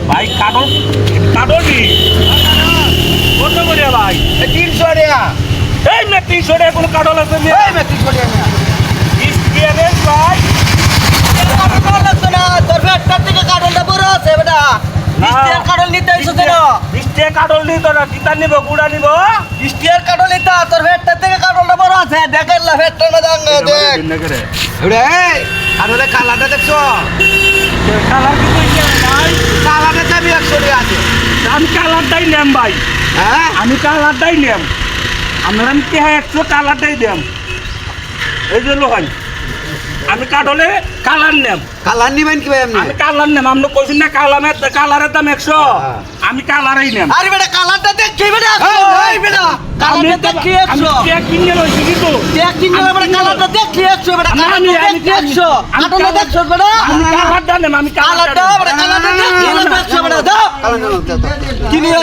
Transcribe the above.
ভাই কাটল নি কত করে ভাই 300 টাকা এই মে 300 টাকা কোন কাটল আছে মে এই মে 300 টাকা স্পিয়ারে ভাই কাটল লাগতো না তোর ফ্যাক্টর থেকে কাটলটা বড় আছে বেটা 20 টাকা কাটল নিতে আইছো তো 20 টাকা কাটল নি তোরা কিতা নিব গুড়া নিব 20 টাকা কাটল নিতে তোর ফ্যাক্টর থেকে কাটলটা বড় আছে দেখেন না ফ্যাক্টর না দাঙ্গা দেখ এরে এই কাটলে কালারটা দেখছো কালার কি কইছে ভাই কালারটা দামি 100 টাকা আছে আমি কালারটাই নেম ভাই হ্যাঁ আমি কালারটাই নেম আমরা আমি কি হয় 100 কালারটাই দেম এই যে লোহাই আমি কাটলে কালার নেম কালার নিবেন কি ভাই আপনি আমি কালার নেম আমরা কইছেন না কালারের দাম 100 আমি কালারই নেম আরে বেটা কালারটা দেখ কি বেটা এই বেটা কালারটা দেখ কি 100 আমি চেক কিনে লইছি কিন্তু দেখ কি বেটা কালারটা দেখ কি 100 বেটা কালারটা দেখ কি 100 কাটলে দেখছো বেটা আমি কালারটা নেম আমি কালারটা বেটা কালারটা দেখ কি 100 বেটা দাও কি নিয়ে